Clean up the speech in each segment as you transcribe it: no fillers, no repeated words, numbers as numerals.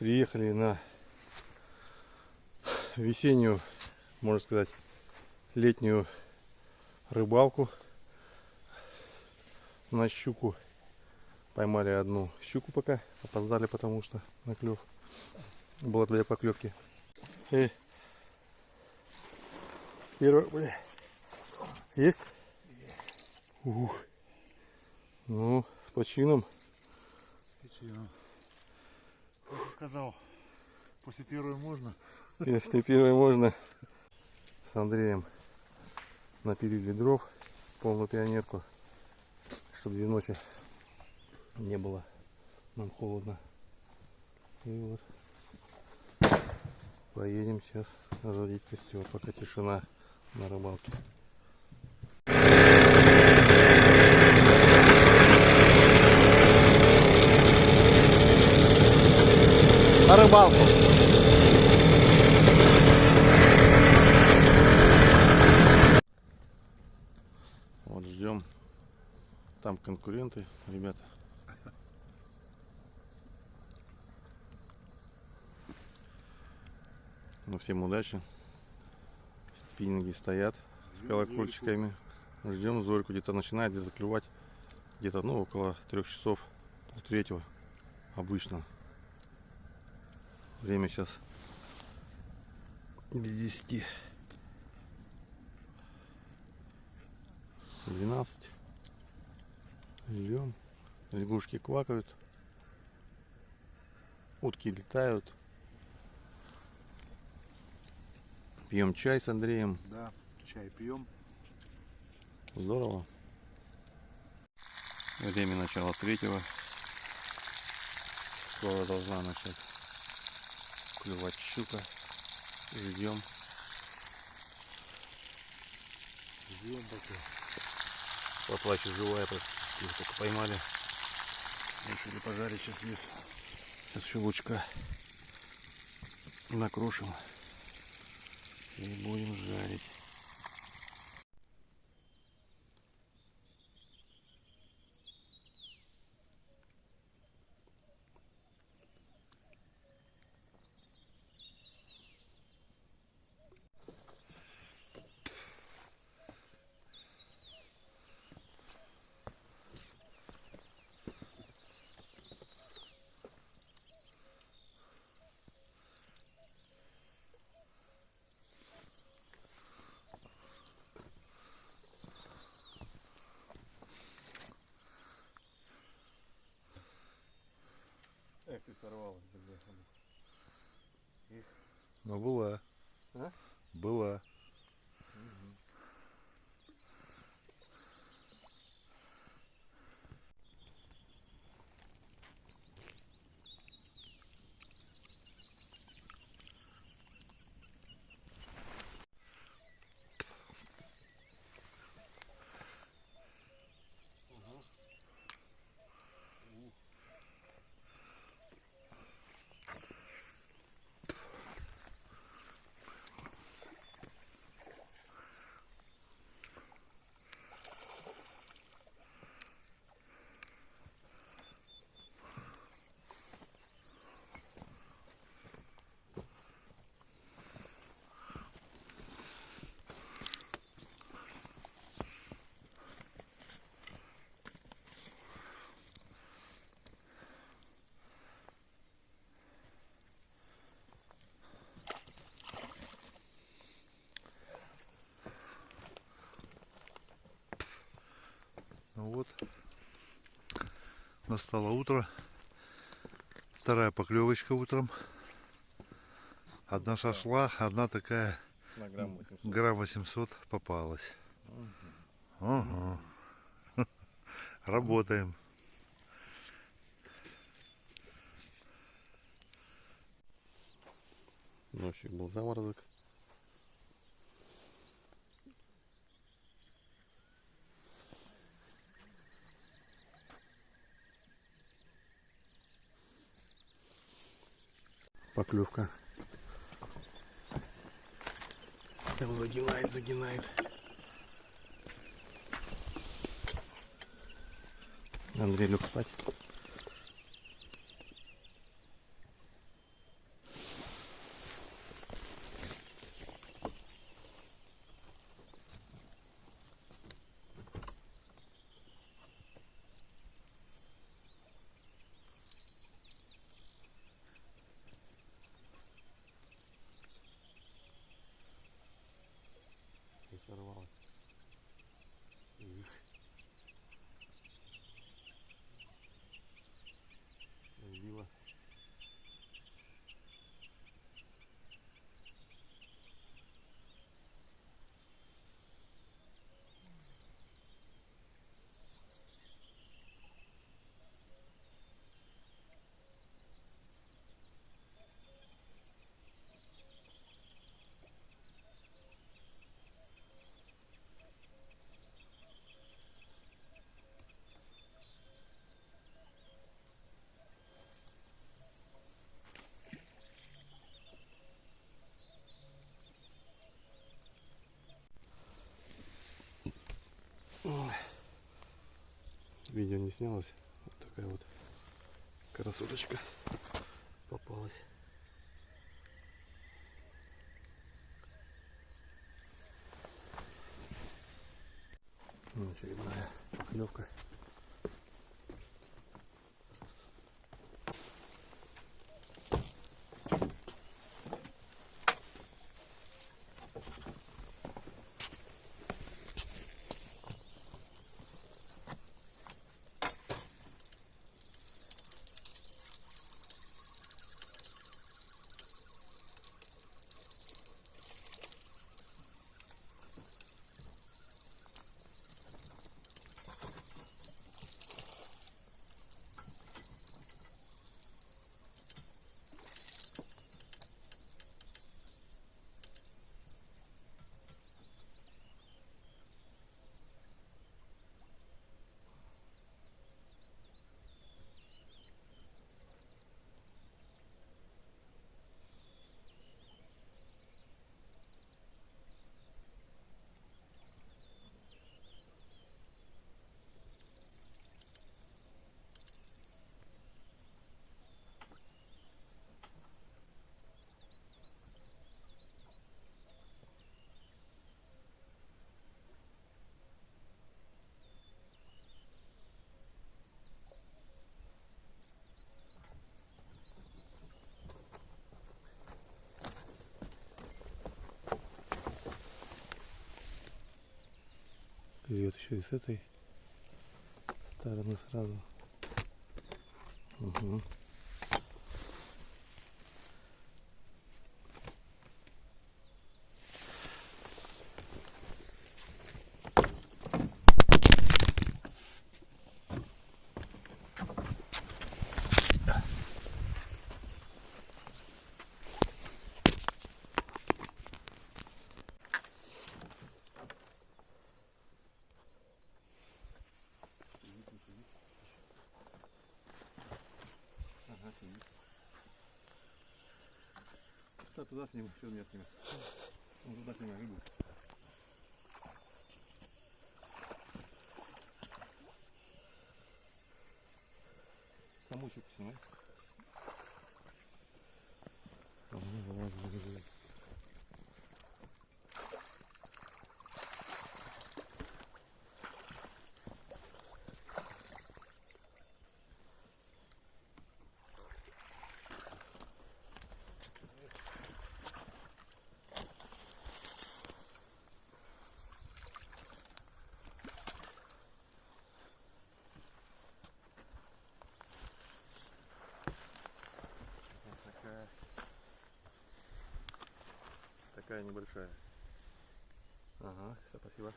Приехали на весеннюю, можно сказать, летнюю рыбалку на щуку. Поймали одну щуку пока, опоздали, потому что на клев. Было для поклевки. Первый, есть? Ух. Ну, с почином. Сказал, после первой можно. Если первой можно. С Андреем напилили дров, полную пионерку, чтобы 2 ночи не было нам холодно. И вот поедем сейчас разводить костер, пока тишина на рыбалке. На рыбалку. Вот ждем. Там конкуренты, ребята. Ну, всем удачи. Спиннинги стоят с колокольчиками. Ждем Зорьку. Где-то начинает где-то клевать. Где-то, ну, около 3 часов, пол-третьего обычно. Время сейчас без 10. 12. Ждем. Лягушки квакают. Утки летают. Пьем чай с Андреем. Да, чай пьем. Здорово. Время начала 3-го. Скоро должна начать клевать щука. Ждем. Ждем пока. Поплачь живая, только поймали. Решили пожарить сейчас здесь. Сейчас еще лучка накрушим. И будем жарить. Эх, ты сорвалась, блядь. Ну была. А? Была. Ну вот, настало утро, 2-я поклевочка утром. Одна сошла, одна такая На грамм 800. грамм 800 попалась. Ага. Работаем. Ночью был заморозок. Поклевка. Там загинает. Андрей лег спать. видео не снялось. Вот такая вот красоточка попалась. Очередная поклевка. Клюет еще и с этой стороны сразу. Угу. Туда с ним, все нет с ним. Он туда снимай рыбу. Саму щуку снимай. Такая небольшая. Ага, все, спасибо.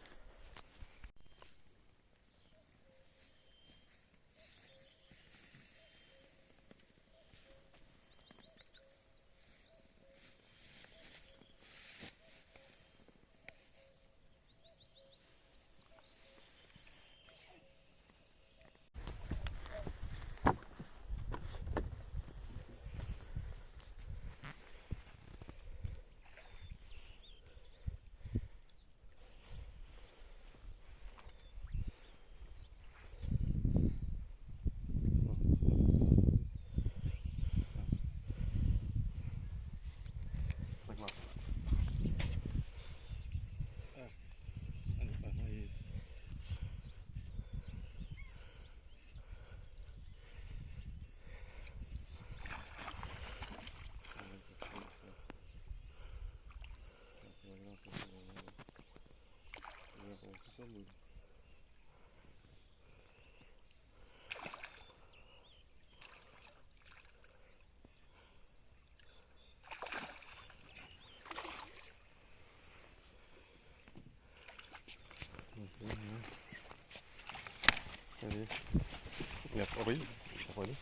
Нет, обойди. Обойди.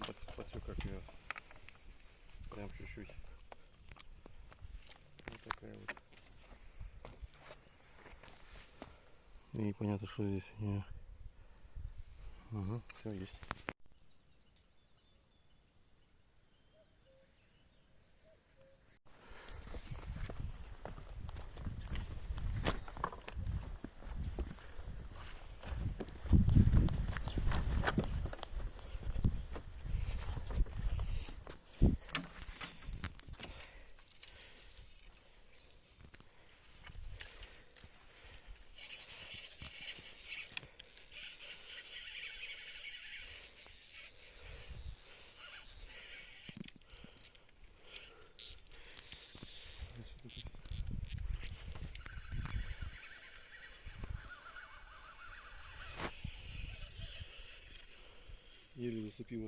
подсек как ее. Прям чуть-чуть. Вот такая вот. И понятно, что здесь у нее. Угу, все есть. Еле зацепило.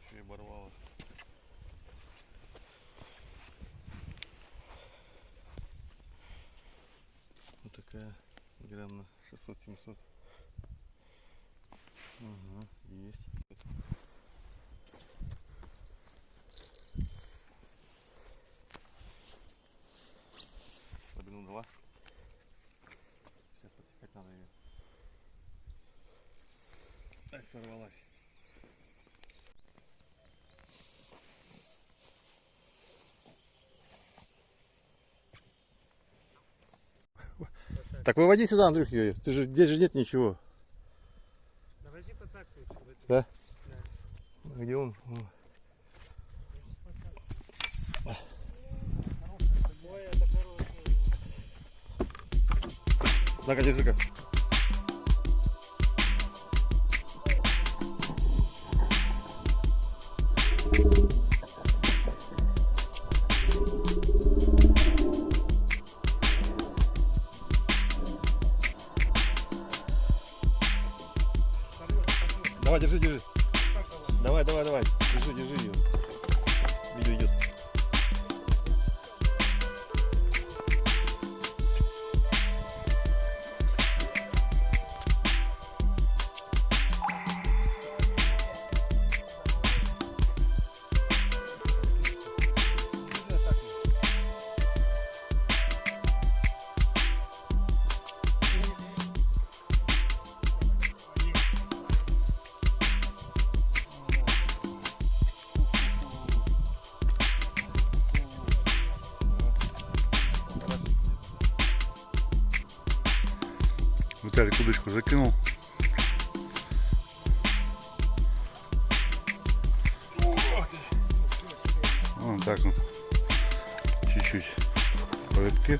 Еще и оборвало. Вот такая грамм на 600-700. Ага, есть. Слабину 2. Сейчас подсекать надо ее. Так, сорвалась. Так выводи сюда, Андрюх, ее. Ты же, здесь же нет ничего. Да возьми подсаку. Да? Где он? Ой, это хороший. На-ка, держи-ка. Давай, держи, держи. Давай, давай, давай. Держи, держи ее. Видео идет. Виталик удочку закинул. Вон так он. Чуть-чуть по рыбке.